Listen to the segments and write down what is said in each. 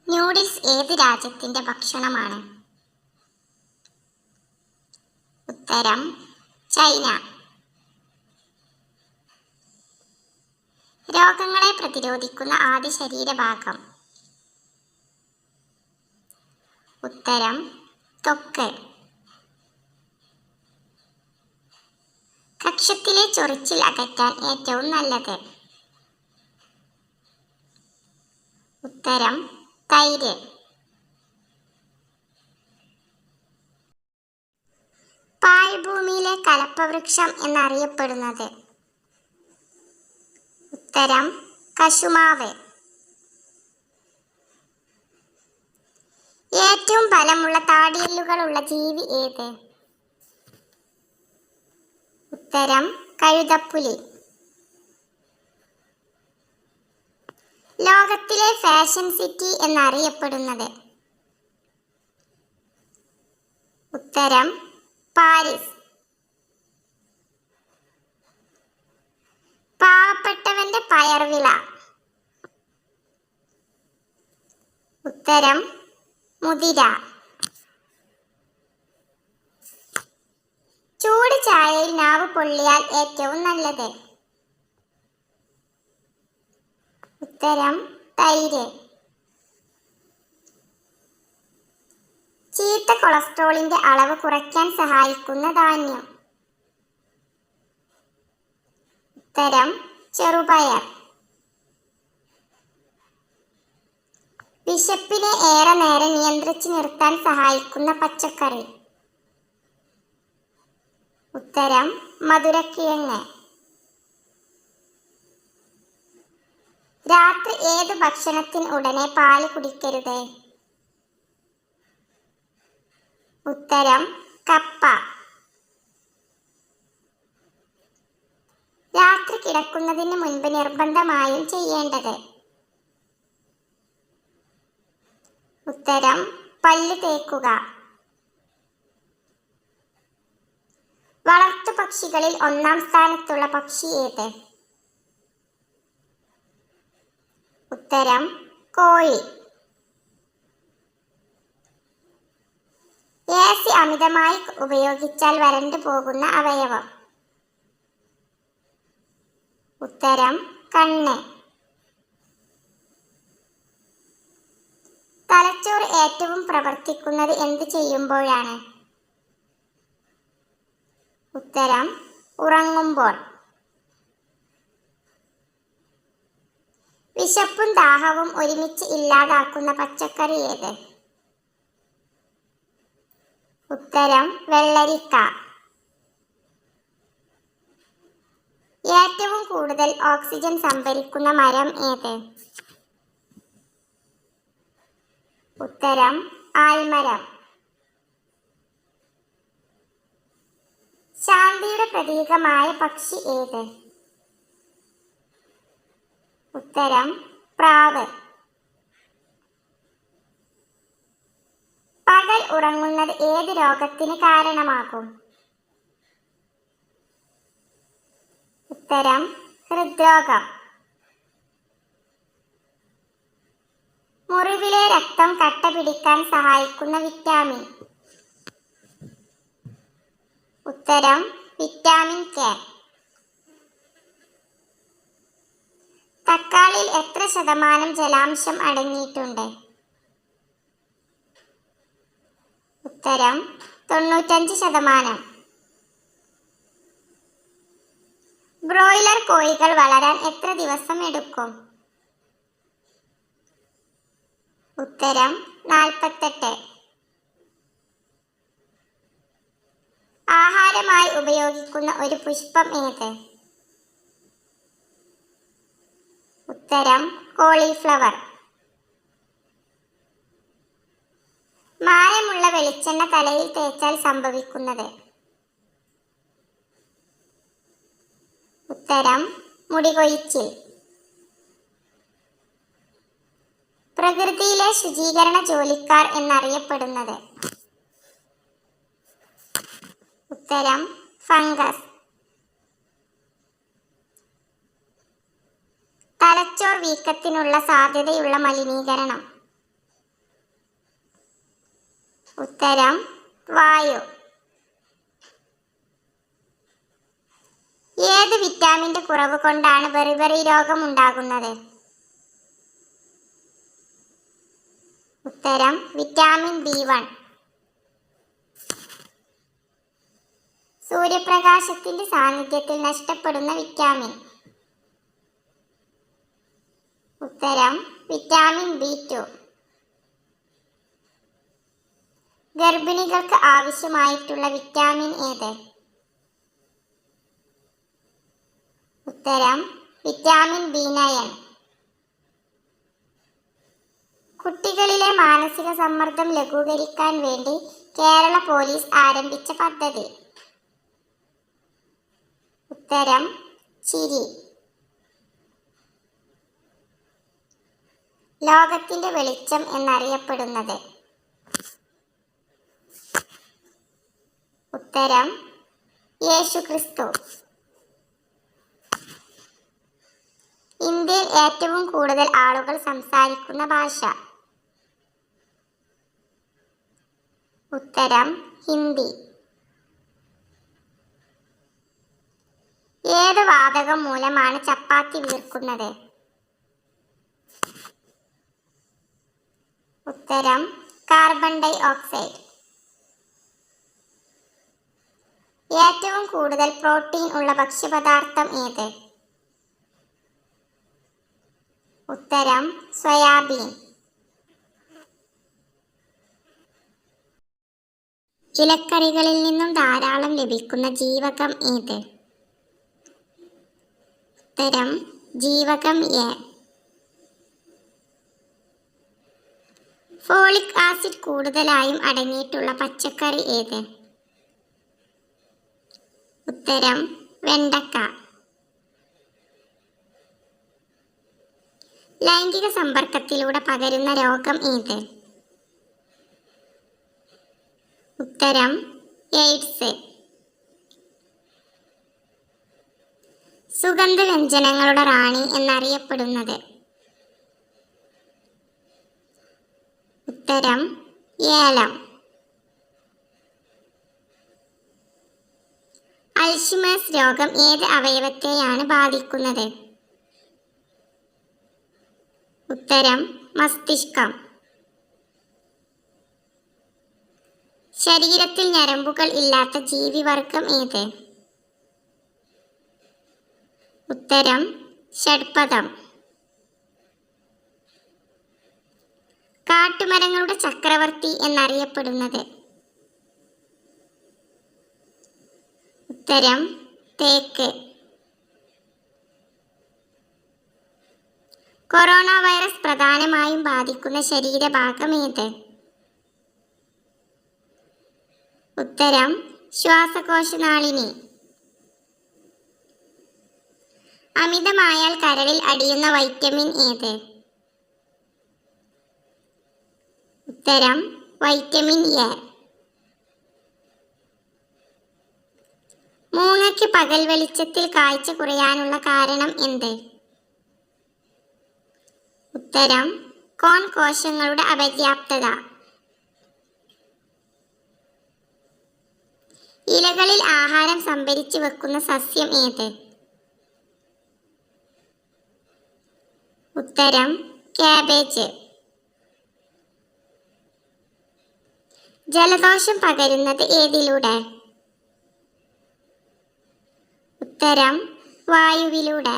Noodles ഏത് രാജ്യത്തിന്റെ ഭക്ഷണമാണ്? ഉത്തരം ചൈന. രോഗങ്ങളെ പ്രതിരോധിക്കുന്ന ആദ്യ ശരീരഭാഗം? ഉത്തരം ത്വക്ക്. കക്ഷത്തിലെ ചൊറിച്ചിൽ അകറ്റാൻ ഏറ്റവും നല്ലത്? ഉത്തരം തൈര്. പാഴ്ഭൂമിയിലെ കലപ്പവൃക്ഷം എന്നറിയപ്പെടുന്നത്? ഉത്തരം കശുമാവ്. ഏറ്റവും ബലമുള്ള താടിയെല്ലുകളുള്ള ജീവി ഏത്? ഉത്തരം കഴുതപ്പുലി. ലോകത്തിലെ ഫാഷൻ സിറ്റി എന്നറിയപ്പെടുന്നത്? ഉത്തരം പാരീസ്. പാവപ്പെട്ടവന്റെ പയർവിള? ഉത്തരം മുതിര. ചൂട് ചായയിൽ നാവ് പൊള്ളിയാൽ ഏറ്റവും നല്ലത്? ഉത്തരം തൈര്. ചീത്ത കൊളസ്ട്രോളിന്റെ അളവ് കുറയ്ക്കാൻ സഹായിക്കുന്ന ധാന്യം? ഉത്തരം ചെറുപയർ. വിശപ്പിനെ ഏറെ നേരം നിയന്ത്രിച്ചു നിർത്താൻ സഹായിക്കുന്ന പച്ചക്കറി? ഉത്തരം മധുരക്കിഴങ്ങ്. രാത്രി ഏത് ഭക്ഷണത്തിന് ഉടനെ പാല് കുടിക്കരുത്? ഉത്തരം കപ്പ. രാത്രി കിടക്കുന്നതിന് മുൻപ് നിർബന്ധമായും ചെയ്യേണ്ടത്? ഉത്തരം പല്ല് തേക്കുക. വളർത്തു പക്ഷികളിൽ ഒന്നാം സ്ഥാനത്തുള്ള പക്ഷി ഏത്? ഉത്തരം കോഴി. AC അമിതമായി ഉപയോഗിച്ചാൽ വരണ്ടു പോകുന്ന അവയവം? ഉത്തരം കണ്ണ്. തലച്ചോറ് ഏറ്റവും പ്രവർത്തിക്കുന്നത് എന്ത് ചെയ്യുമ്പോഴാണ്? ഉത്തരം ഉറങ്ങുമ്പോൾ. വിശപ്പും ദാഹവും ഒരുമിച്ച് ഇല്ലാതാക്കുന്ന പച്ചക്കറി ഏത്? ഉത്തരം വെള്ളരിക്ക. ഏറ്റവും കൂടുതൽ ഓക്സിജൻ സംഭരിക്കുന്ന മരം ഏത്? ഉത്തരം ആൽമരം. ശാന്തിയുടെ പ്രതീകമായ പക്ഷി ഏത്? ഉത്തരം പ്രാവ്. പകൽ ഉറങ്ങുന്നത് ഏത് രോഗത്തിന് കാരണമാകും? ഉത്തരം ഹൃദ്രോഗം. മുറിവിലെ രക്തം കട്ട പിടിക്കാൻ സഹായിക്കുന്ന വിറ്റാമിൻ? ഉത്തരം വിറ്റാമിൻ കെ. തക്കാളിയിൽ എത്ര ശതമാനം ജലാംശം അടങ്ങിയിട്ടുണ്ട്? ഉത്തരം 95%. ബ്രോയിലർ കോഴികൾ വളരാൻ എത്ര ദിവസം എടുക്കും? ഉത്തരം 48. ആഹാരമായി ഉപയോഗിക്കുന്ന ഒരു പുഷ്പം ഏത്? ഉത്തരം കോളിഫ്ലവർ. മായമുള്ള വെളിച്ചെണ്ണ തലയിൽ തേച്ചാൽ സംഭവിക്കുന്നത്? ഉത്തരം മുടികൊഴിച്ചിൽ. പ്രകൃതിയിലെ ശുചീകരണ ജോലിക്കാർ എന്നറിയപ്പെടുന്നത്? ഉത്തരം ഫംഗസ്. തലച്ചോർ വീക്കത്തിനുള്ള സാധ്യതയുള്ള മലിനീകരണം? ഉത്തരം വായു. ഏത് വിറ്റാമിന്റെ കുറവ് കൊണ്ടാണ് ബെറിബറി രോഗം ഉണ്ടാകുന്നത്? ഉത്തരം വിറ്റാമിൻ B1. സൂര്യപ്രകാശത്തിന്റെ സാന്നിധ്യത്തിൽ നഷ്ടപ്പെടുന്ന വിറ്റാമിൻ? ഉത്തരം വിറ്റാമിൻ B2. ഗർഭിണികൾക്ക് ആവശ്യമായിട്ടുള്ള വിറ്റാമിൻ ഏത്? ഉത്തരം വിറ്റാമിൻ B9. കുട്ടികളിലെ മാനസിക സമ്മർദ്ദം ലഘൂകരിക്കാൻ വേണ്ടി കേരള പോലീസ് ആരംഭിച്ച പദ്ധതി? ഉത്തരം ചിരി. ലോകത്തിന്റെ വെളിച്ചം എന്നറിയപ്പെടുന്നത്? ഉത്തരം യേശുക്രിസ്തു. ഇന്ത്യയിൽ ഏറ്റവും കൂടുതൽ ആളുകൾ സംസാരിക്കുന്ന ഭാഷ? ഉത്തരം ഹിന്ദി. ഏത് വാതകം മൂലമാണ് ചപ്പാത്തി വീർക്കുന്നത്? ഉത്തരം കാർബൺ ഡൈ ഓക്സൈഡ്. ഏറ്റവും കൂടുതൽ പ്രോട്ടീൻ ഉള്ള ഭക്ഷ്യപദാർത്ഥം ഏത്? ഉത്തരം സോയാബീൻ. ഇലക്കറികളിൽ നിന്നും ധാരാളം ലഭിക്കുന്ന ജീവകം ഏത്? ഉത്തരം ജീവകം എ. ഫോളിക് ആസിഡ് കൂടുതലായും അടങ്ങിയിട്ടുള്ള പച്ചക്കറി ഏത്? ഉത്തരം വെണ്ടക്ക. ലൈംഗിക സമ്പർക്കത്തിലൂടെ പകരുന്ന രോഗം ഏത്? ഉത്തരം എയ്ഡ്സ്. സുഗന്ധവ്യഞ്ജനങ്ങളുടെ റാണി എന്നറിയപ്പെടുന്നത്? ഉത്തരം ഏലം. അൽഷിമേഴ്സ് രോഗം ഏത് അവയവത്തെയാണ് ബാധിക്കുന്നത്? ഉത്തരം മസ്തിഷ്കം. ശരീരത്തിൽ ഞരമ്പുകൾ ഇല്ലാത്ത ജീവിവർഗം ഏത്? ഉത്തരം ഷഡ്പദം. കാട്ടുമരങ്ങളുടെ ചക്രവർത്തി എന്നറിയപ്പെടുന്നത്? ഉത്തരം തേക്ക്. കൊറോണ വൈറസ് പ്രധാനമായും ബാധിക്കുന്ന ശരീരഭാഗം ഏത്? ഉത്തരം ശ്വാസകോശനാളിനി. അമിതമായാൽ കരളിൽ അടിയുന്ന വൈറ്റമിൻ ഏത്? ഉത്തരം വൈറ്റമിൻ എ. മൂങ്ങയ്ക്ക് പകൽ വെളിച്ചത്തിൽ കാഴ്ച കുറയാനുള്ള കാരണം എന്ത്? ഉത്തരം കോൺ കോശങ്ങളുടെ അപര്യാപ്തത. ഇലകളിൽ ആഹാരം സംഭരിച്ചു വെക്കുന്ന സസ്യം ഏത്? ഉത്തരം കാബേജ്. ജലദോഷം പകരുന്നത് ഏതിലൂടെ? ഉത്തരം വായുവിലൂടെ.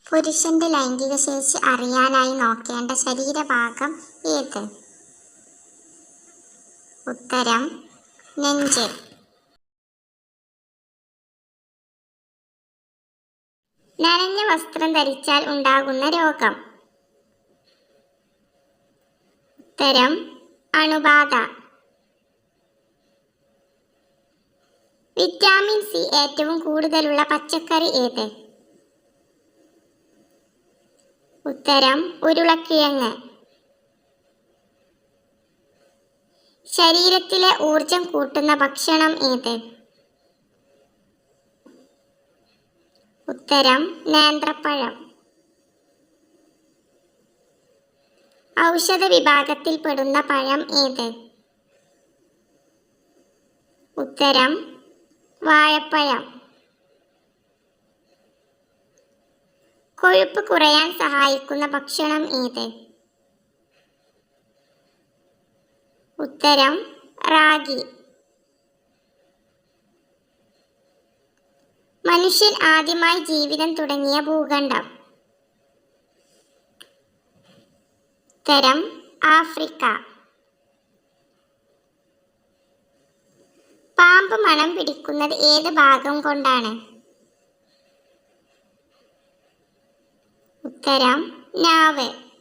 പുരുഷന്റെ ലൈംഗിക ശേഷി അറിയാനായി നോക്കേണ്ട ശരീരഭാഗം ഏത്? ഉത്തരം നെഞ്ച്. നനഞ്ഞ വസ്ത്രം ധരിച്ചാൽ ഉണ്ടാകുന്ന രോഗം? ഉത്തരം അണുബാധ. വിറ്റാമിൻ സി ഏറ്റവും കൂടുതലുള്ള പച്ചക്കറി ഏത്? ഉത്തരം ഉരുളക്കിഴങ്ങ്. ശരീരത്തിലെ ഊർജം കൂട്ടുന്ന ഭക്ഷണം ഏത്? ഉത്തരം നേന്ത്രപ്പഴം. ഔഷധ വിഭാഗത്തിൽപ്പെടുന്ന പഴം ഏത്? ഉത്തരം വാഴപ്പഴം. കൊഴുപ്പ് കുറയാൻ സഹായിക്കുന്ന ഭക്ഷണം ഏത്? ഉത്തരം റാഗി. മനുഷ്യൻ ആദ്യമായി ജീവിതം തുടങ്ങിയ ഭൂഖണ്ഡം? ഉത്തരം ആഫ്രിക്ക. പാമ്പ് മണം പിടിക്കുന്നത് ഏത് ഭാഗം കൊണ്ടാണ്? ഉത്തരം നാവ്.